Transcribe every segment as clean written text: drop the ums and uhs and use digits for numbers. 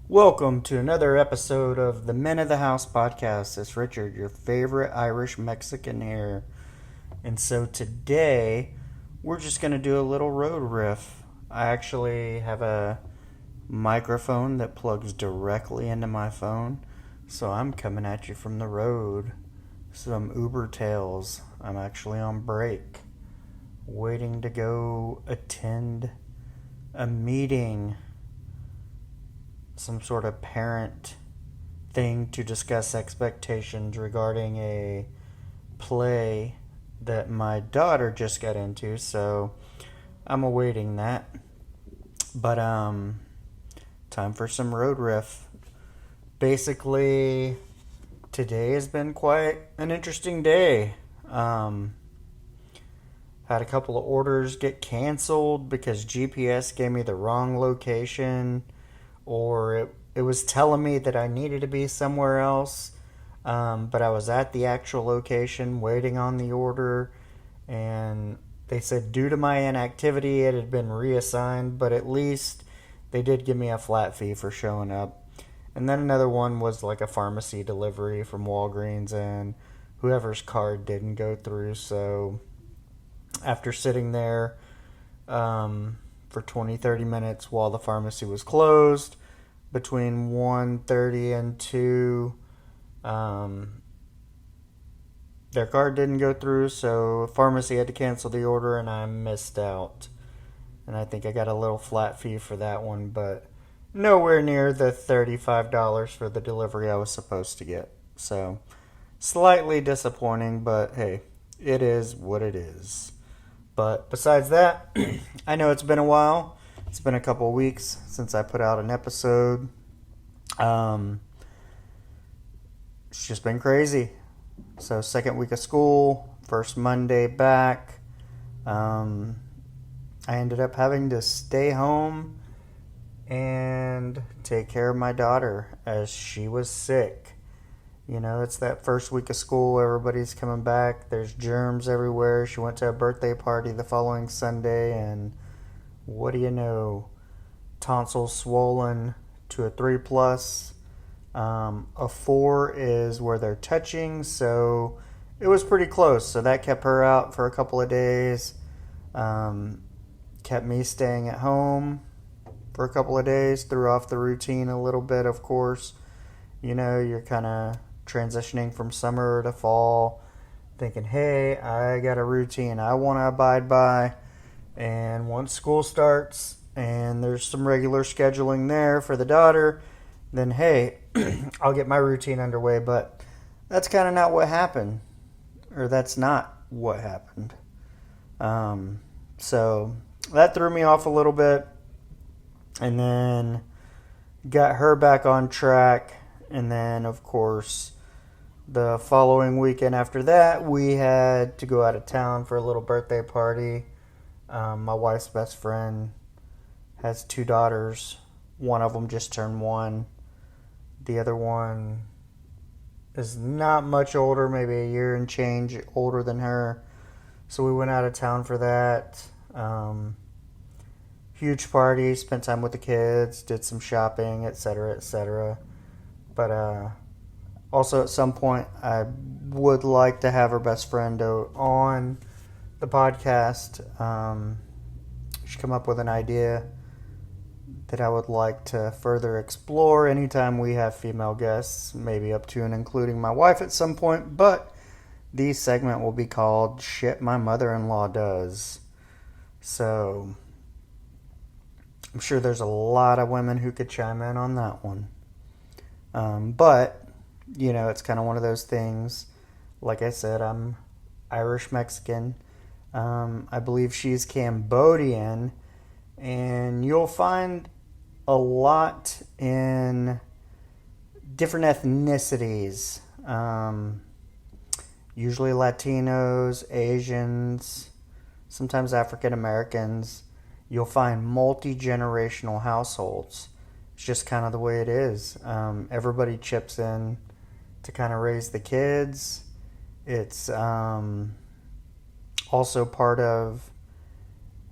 Welcome to another episode of the Men of the House podcast. It's Richard, your favorite Irish Mexican here. And so today, we're just going to do a little road riff. I actually have a microphone that plugs directly into my phone, so I'm coming at you from the road. Some Uber tales. I'm actually on break, waiting to go attend a meeting, some sort of parent thing to discuss expectations regarding a play that my daughter just got into, so I'm awaiting that. But time for some road riff. Basically, today has been quite an interesting day. Had a couple of orders get canceled because GPS gave me the wrong location, or it was telling me that I needed to be somewhere else, but I was at the actual location waiting on the order, and they said due to my inactivity it had been reassigned, but at least they did give me a flat fee for showing up. And then another one was like a pharmacy delivery from Walgreens, and whoever's card didn't go through, so after sitting there for 20-30 minutes while the pharmacy was closed between 1:30 and 2, their card didn't go through, so pharmacy had to cancel the order and I missed out. And I think I got a little flat fee for that one, but nowhere near the $35 for the delivery I was supposed to get. So slightly disappointing, but hey, it is what it is. But besides that, I know it's been a while. It's been a couple of weeks since I put out an episode. It's just been crazy. So second week of school, first Monday back. I ended up having to stay home and take care of my daughter as she was sick. You know, it's that first week of school, everybody's coming back, there's germs everywhere. She went to a birthday party the following Sunday, and what do you know? Tonsils swollen to a 3 plus. A 4 is where they're touching, so it was pretty close. So that kept her out for a couple of days. Kept me staying at home for a couple of days, threw off the routine a little bit, of course. You know, you're kind of transitioning from summer to fall, thinking, hey, I got a routine I want to abide by. And once school starts and there's some regular scheduling there for the daughter, then hey, I'll get my routine underway. But that's kind of not what happened, or that's not what happened. So that threw me off a little bit, and then got her back on track. And then, of course, the following weekend after that, we had to go out of town for a little birthday party. My wife's best friend has 2 daughters. One of them just turned 1. The other one is not much older, maybe a year and change older than her. So we went out of town for that. Huge party, spent time with the kids, did some shopping, etc., etc. But also at some point, I would like to have her best friend on the podcast. She come up with an idea that I would like to further explore anytime we have female guests, maybe up to and including my wife at some point. But the segment will be called Shit My Mother-in-Law Does. So I'm sure there's a lot of women who could chime in on that one. But, you know, it's kind of one of those things. Like I said, I'm Irish Mexican. I believe she's Cambodian. And you'll find a lot in different ethnicities. Usually Latinos, Asians, sometimes African Americans. You'll find multi-generational households. It's just kind of the way it is. Everybody chips in to kind of raise the kids. It's also part of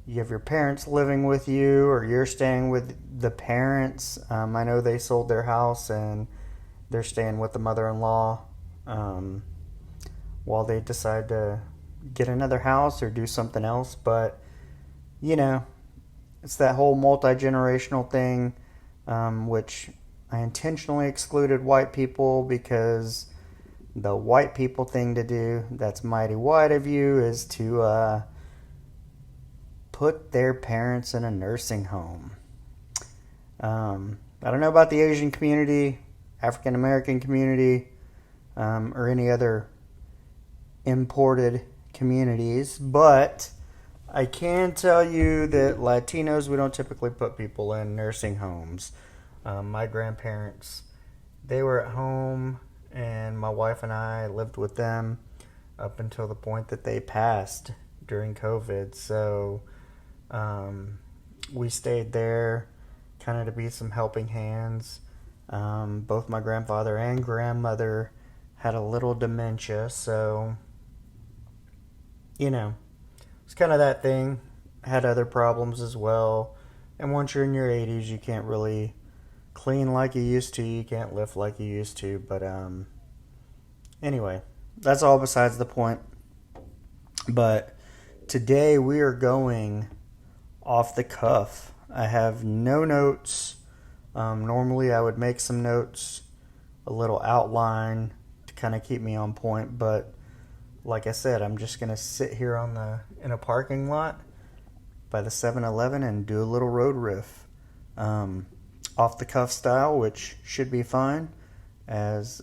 you have your parents living with you, or you're staying with the parents. I know they sold their house and they're staying with the mother-in-law while they decide to get another house or do something else. But, you know, it's that whole multi-generational thing, which I intentionally excluded white people because the white people thing to do, that's mighty white of you, is to put their parents in a nursing home. I don't know about the Asian community, African American community, or any other imported communities, but I can tell you that Latinos, we don't typically put people in nursing homes. My grandparents, they were at home, and my wife and I lived with them up until the point that they passed during COVID. So we stayed there kind of to be some helping hands. Both my grandfather and grandmother had a little dementia, so, you know, it's kind of that thing. Had other problems as well. And once you're in your 80s, you can't really clean like you used to. You can't lift like you used to. But anyway, that's all besides the point. But today we are going off the cuff. I have no notes. Normally I would make some notes, a little outline to kind of keep me on point. But like I said, I'm just going to sit here in a parking lot by the 7-Eleven and do a little road riff. Off the cuff style, which should be fine, as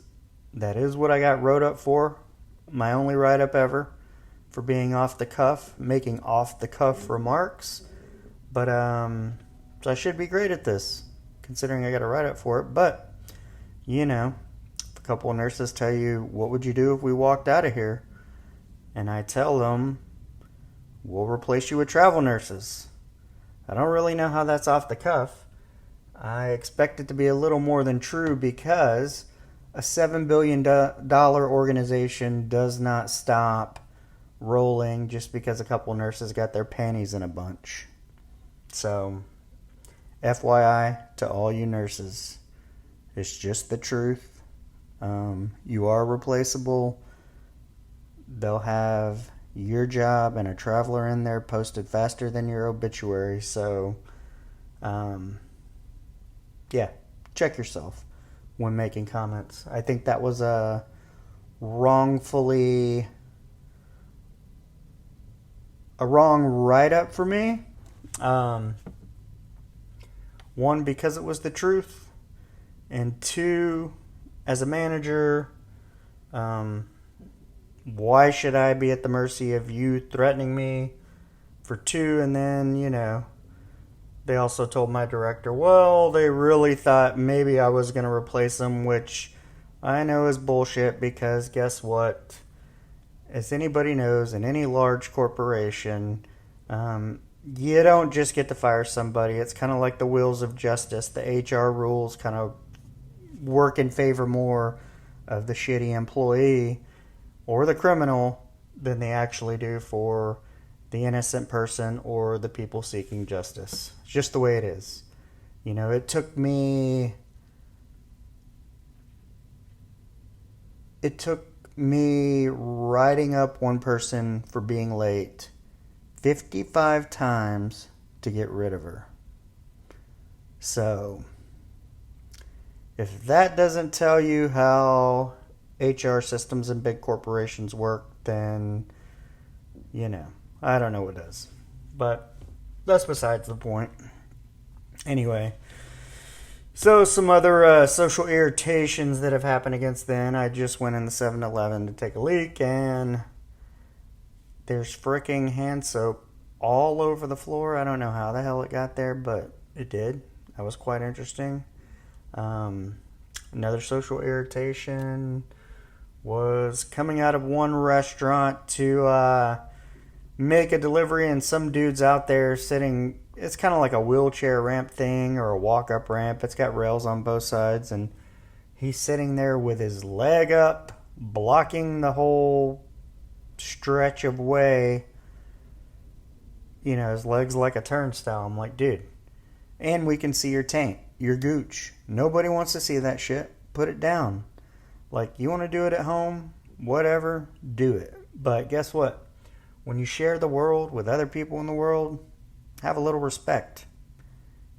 that is what I got wrote up for. My only write-up ever for being off the cuff, making off the cuff remarks. But so I should be great at this, considering I got a write-up for it. But, you know, if a couple of nurses tell you, what would you do if we walked out of here? And I tell them, we'll replace you with travel nurses. I don't really know how that's off the cuff. I expect it to be a little more than true, because a $7 billion organization does not stop rolling just because a couple nurses got their panties in a bunch. So, FYI to all you nurses, it's just the truth. You are replaceable. They'll have your job and a traveler in there posted faster than your obituary. So, yeah, check yourself when making comments. I think that was a wrong write-up for me. One, because it was the truth, and two, as a manager, why should I be at the mercy of you threatening me? For two, and then, you know, they also told my director, well, they really thought maybe I was going to replace him, which I know is bullshit, because guess what? As anybody knows, in any large corporation, you don't just get to fire somebody. It's kind of like the wheels of justice. The HR rules kind of work in favor more of the shitty employee or the criminal than they actually do for the innocent person or the people seeking justice. It's just the way it is. You know, it took me writing up one person for being late 55 times to get rid of her. So, if that doesn't tell you how HR systems in big corporations work, then, you know, I don't know what does. But that's besides the point. Anyway, so some other social irritations that have happened against then. I just went in the 7-Eleven to take a leak, and there's fricking hand soap all over the floor. I don't know how the hell it got there, but it did. That was quite interesting. Another social irritation was coming out of one restaurant to make a delivery, and some dude's out there sitting. It's kind of like a wheelchair ramp thing or a walk-up ramp. It's got rails on both sides, and he's sitting there with his leg up, blocking the whole stretch of way his legs like a turnstile. I'm like, dude. And we can see your taint, your gooch. Nobody wants to see that shit. Put it down. Like, you want to do it at home, whatever, do it. But guess what? When you share the world with other people in the world, have a little respect.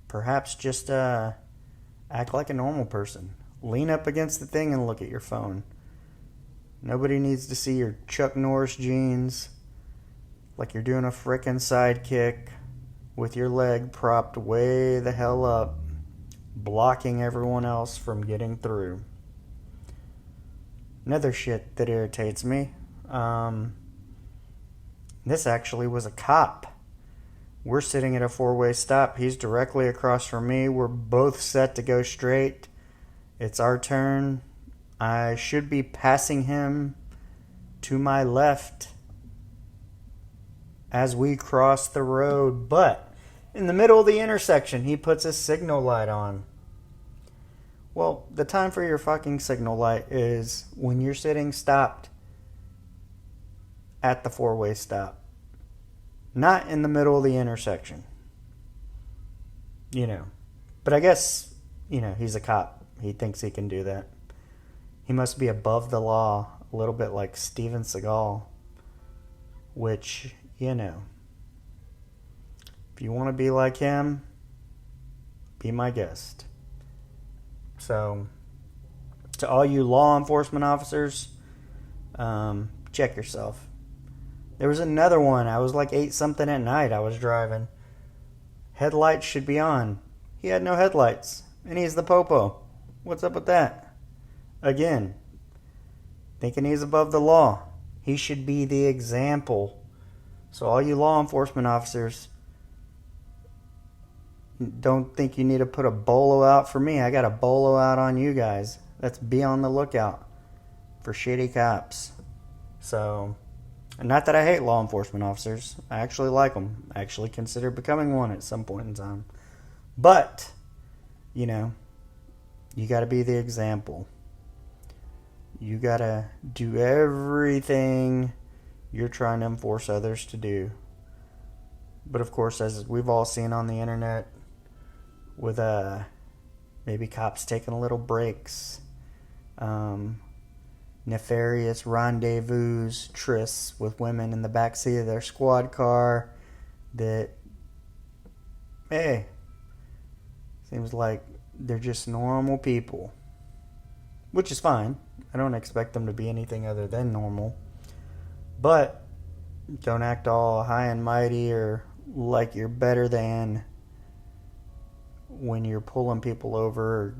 Perhaps just act like a normal person. Lean up against the thing and look at your phone. Nobody needs to see your Chuck Norris jeans like you're doing a frickin' sidekick with your leg propped way the hell up, blocking everyone else from getting through. Another shit that irritates me. This actually was a cop. We're sitting at a four-way stop. He's directly across from me. We're both set to go straight. It's our turn. I should be passing him to my left as we cross the road. But in the middle of the intersection, he puts a signal light on. Well, the time for your fucking signal light is when you're sitting stopped at the four-way stop. Not in the middle of the intersection. But I guess, he's a cop. He thinks he can do that. He must be above the law, a little bit like Steven Seagal. Which, if you want to be like him, be my guest. So, to all you law enforcement officers, check yourself. There was another one. I was like 8 something at night. I was driving. Headlights should be on. He had no headlights. And he's the popo. What's up with that? Again, thinking he's above the law. He should be the example. So all you law enforcement officers, don't think you need to put a bolo out for me. I got a bolo out on you guys. Let's be on the lookout for shitty cops. So, not that I hate law enforcement officers. I actually like them. I actually consider becoming one at some point in time. But, you got to be the example. You got to do everything you're trying to enforce others to do. But of course, as we've all seen on the internet, with maybe cops taking little breaks, nefarious rendezvous, trysts with women in the backseat of their squad car that, hey, seems like they're just normal people. Which is fine. I don't expect them to be anything other than normal. But don't act all high and mighty or like you're better than when you're pulling people over or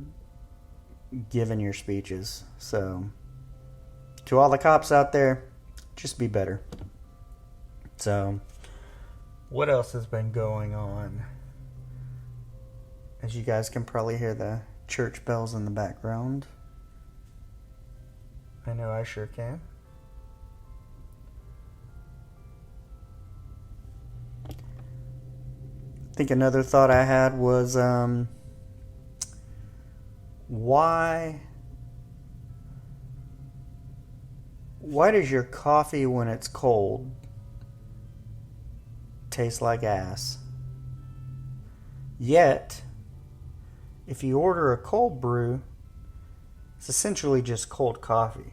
giving your speeches. So, to all the cops out there, just be better. So, what else has been going on? As you guys can probably hear the church bells in the background. I know I sure can. I think another thought I had was, why does your coffee when it's cold taste like ass? Yet, if you order a cold brew, it's essentially just cold coffee.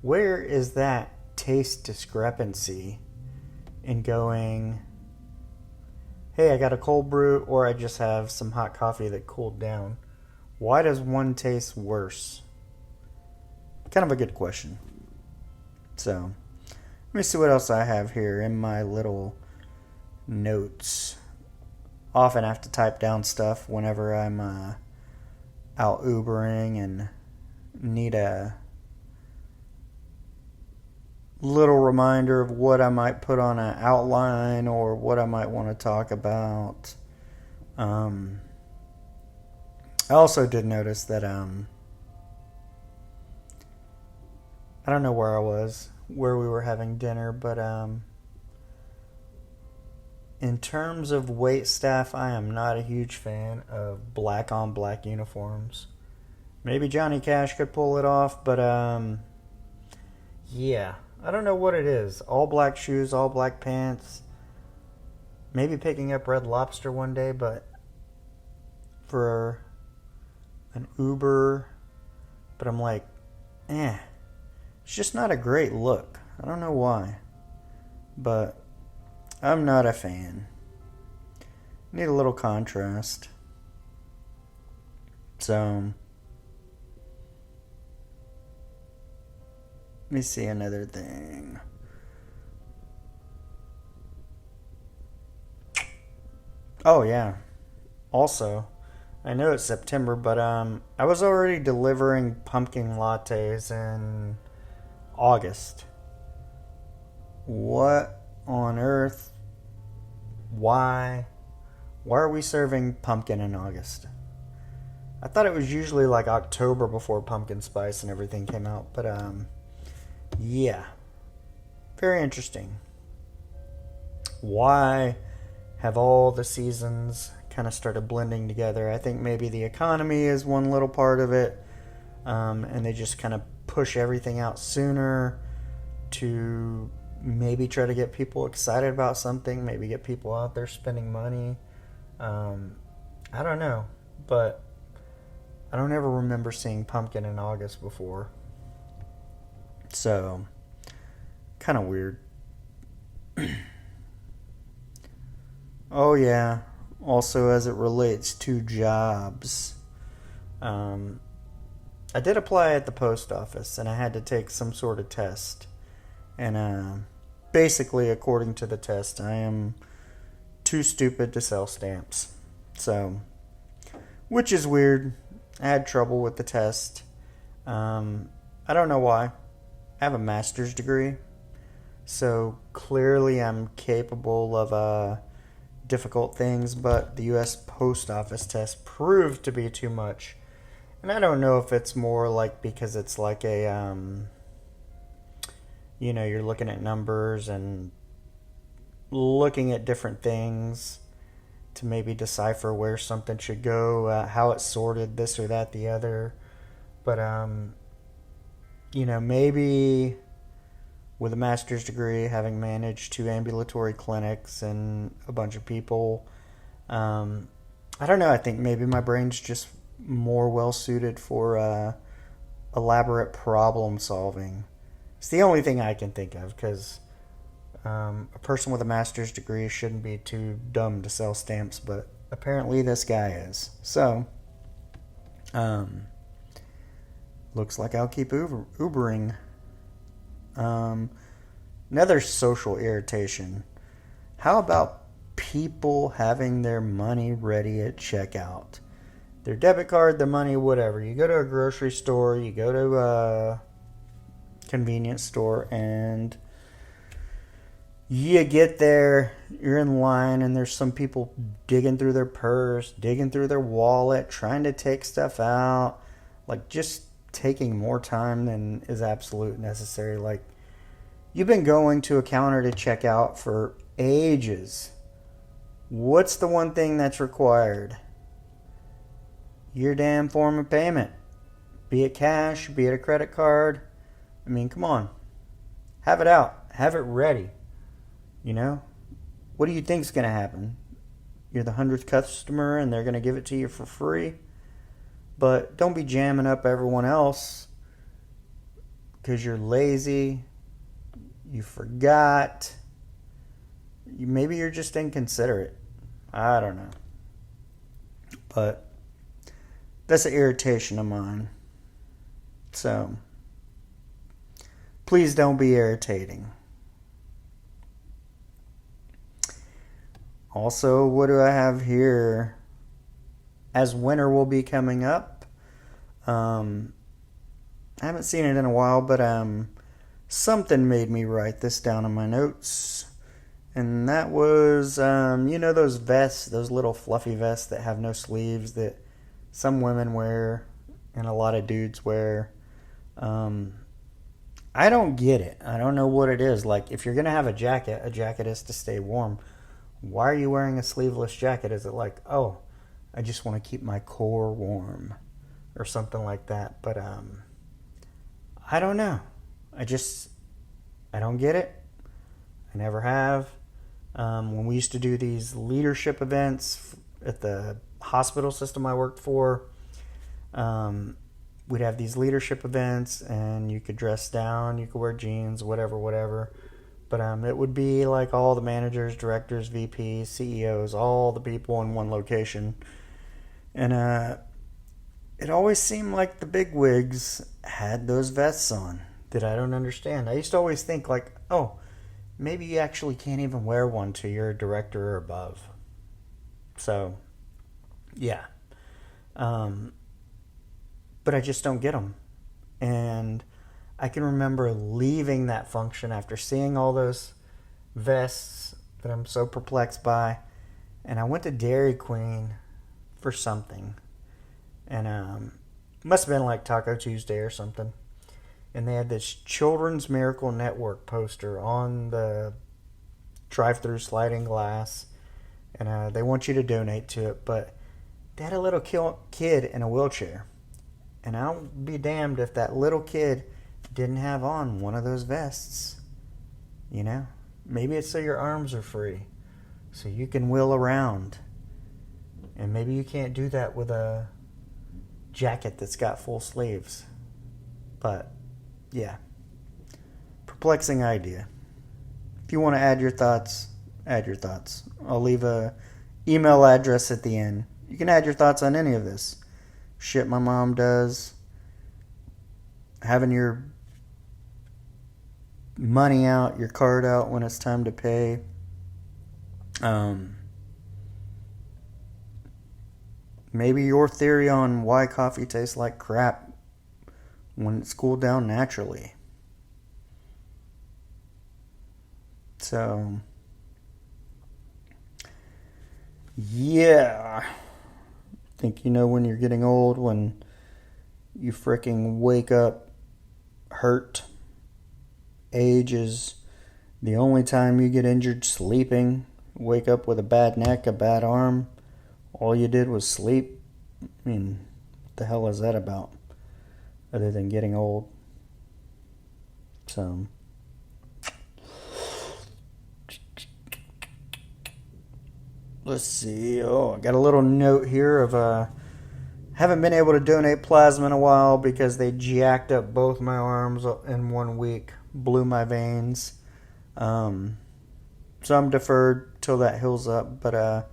Where is that taste discrepancy in going, hey, I got a cold brew, or I just have some hot coffee that cooled down? Why does one taste worse? Kind of a good question. So, let me see what else I have here in my little notes. Often have to type down stuff whenever I'm out Ubering and need a little reminder of what I might put on an outline or what I might want to talk about. I also did notice that I don't know where we were having dinner, but in terms of wait staff, I am not a huge fan of black on black uniforms. Maybe Johnny Cash could pull it off, but yeah, I don't know what it is. All black shoes, all black pants. maybe picking up Red Lobster one day, but for an Uber, but I'm like, it's just not a great look. I don't know why, but I'm not a fan. Need a little contrast. So, let me see another thing. Oh yeah. Also, I know it's September, but I was already delivering pumpkin lattes in August. What on earth? Why? Why are we serving pumpkin in August? I thought it was usually like October before pumpkin spice and everything came out, but yeah. Very interesting. Why have all the seasons kind of started blending together? I think maybe the economy is one little part of it, and they just kind of push everything out sooner to maybe try to get people excited about something, maybe get people out there spending money. I don't know, but I don't ever remember seeing pumpkin in August before. So, kind of weird. Oh, yeah. Also, as it relates to jobs, I did apply at the post office and I had to take some sort of test. And basically, according to the test, I am too stupid to sell stamps. So, which is weird. I had trouble with the test. I don't know why. I have a master's degree. So, clearly, I'm capable of difficult things, but the U.S. Post Office test proved to be too much. And I don't know if it's more like because it's like a, you're looking at numbers and looking at different things to maybe decipher where something should go, how it's sorted, this or that, the other. But, maybe with a master's degree, having managed 2 ambulatory clinics and a bunch of people, I don't know, I think maybe my brain's just more well suited for elaborate problem solving. It's the only thing I can think of, because a person with a master's degree shouldn't be too dumb to sell stamps, but apparently this guy is. So, looks like I'll keep Ubering. Another social irritation. How about people having their money ready at checkout? Their debit card, their money, whatever. You go to a grocery store, you go to a convenience store, and you get there, you're in line, and there's some people digging through their purse, digging through their wallet, trying to take stuff out, like just taking more time than is absolute necessary. Like, you've been going to a counter to check out for ages. What's the one thing that's required? Your damn form of payment. Be it cash, be it a credit card. I mean, come on. Have it out. Have it ready. What do you think's going to happen? You're the 100th customer and they're going to give it to you for free? But don't be jamming up everyone else because you're lazy, you forgot, maybe you're just inconsiderate. I don't know. But that's an irritation of mine. So, please don't be irritating. Also, what do I have here? As winter will be coming up, I haven't seen it in a while, but something made me write this down in my notes, and that was those vests, those little fluffy vests that have no sleeves that some women wear and a lot of dudes wear. I don't get it. I don't know what it is. Like, if you're gonna have a jacket is to stay warm. Why are you wearing a sleeveless jacket? Is it like, oh, I just want to keep my core warm or something like that? But I don't know. I don't get it. I never have. When we used to do these leadership events at the hospital system I worked for, we'd have these leadership events, and you could dress down, you could wear jeans, whatever. But it would be like all the managers, directors, VPs, CEOs, all the people in one location. And it always seemed like the bigwigs had those vests on that I don't understand. I used to always think like, oh, maybe you actually can't even wear one till you're a director or above. So, yeah. But I just don't get them. And I can remember leaving that function after seeing all those vests that I'm so perplexed by. And I went to Dairy Queen for something. And it must have been like Taco Tuesday or something. And they had this Children's Miracle Network poster on the drive-through sliding glass. And they want you to donate to it. But they had a little kid in a wheelchair. And I'll be damned if that little kid didn't have on one of those vests. You know? Maybe it's so your arms are free. So you can wheel around. And maybe you can't do that with a jacket that's got full sleeves. But, yeah. Perplexing idea. If you want to add your thoughts, add your thoughts. I'll leave a email address at the end. You can add your thoughts on any of this. Shit my mom does. Having your money out, your card out when it's time to pay. Maybe your theory on why coffee tastes like crap when it's cooled down naturally. So, yeah. Think you know when you're getting old, when you fricking wake up hurt. Age is the only time you get injured sleeping. Wake up with a bad neck, a bad arm. All you did was sleep. I mean, what the hell is that about? Other than getting old. So, let's see. Oh, I got a little note here of haven't been able to donate plasma in a while because they jacked up both my arms in 1 week, blew my veins. So I'm deferred till that heals up. But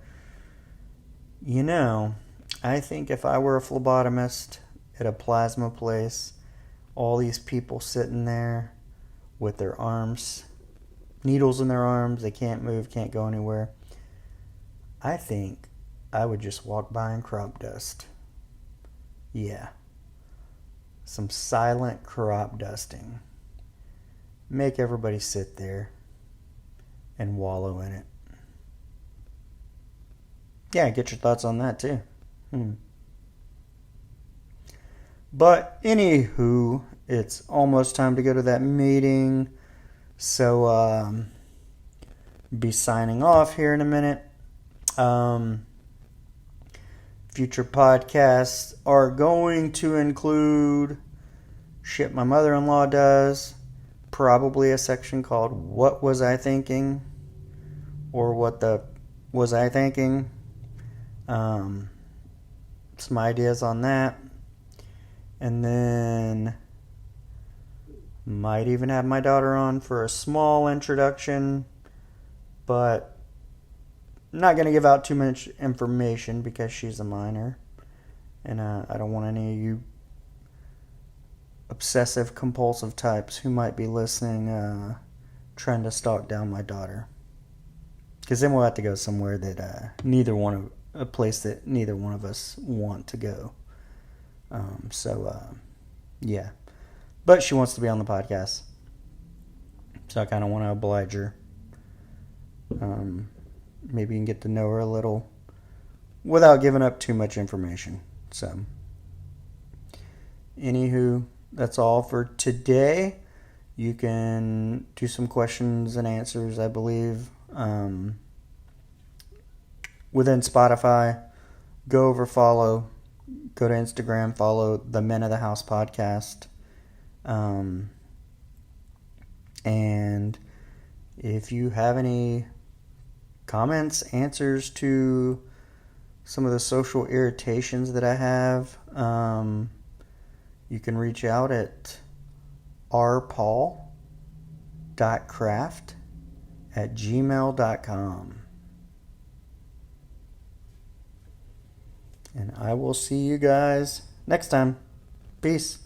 you know, I think if I were a phlebotomist at a plasma place, all these people sitting there with their arms, needles in their arms, they can't move, can't go anywhere. I think I would just walk by and crop dust. Yeah. Some silent crop dusting. Make everybody sit there and wallow in it. Yeah, get your thoughts on that too. But anywho, it's almost time to go to that meeting. So be signing off here in a minute. Future podcasts are going to include shit my mother-in-law does, probably a section called What Was I Thinking? Or What the Was I Thinking? Some ideas on that. And then might even have my daughter on for a small introduction, but I'm not going to give out too much information because she's a minor. And I don't want any of you obsessive compulsive types who might be listening trying to stalk down my daughter. Because then we'll have to go somewhere that a place that neither one of us want to go. Yeah. But she wants to be on the podcast. So I kind of want to oblige her. Maybe you can get to know her a little without giving up too much information. So, anywho, that's all for today. You can do some questions and answers, I believe, within Spotify. Go over, follow. Go to Instagram, follow the Men of the House podcast. And if you have any comments, answers to some of the social irritations that I have, you can reach out at rpaul.craft@gmail.com. And I will see you guys next time. Peace.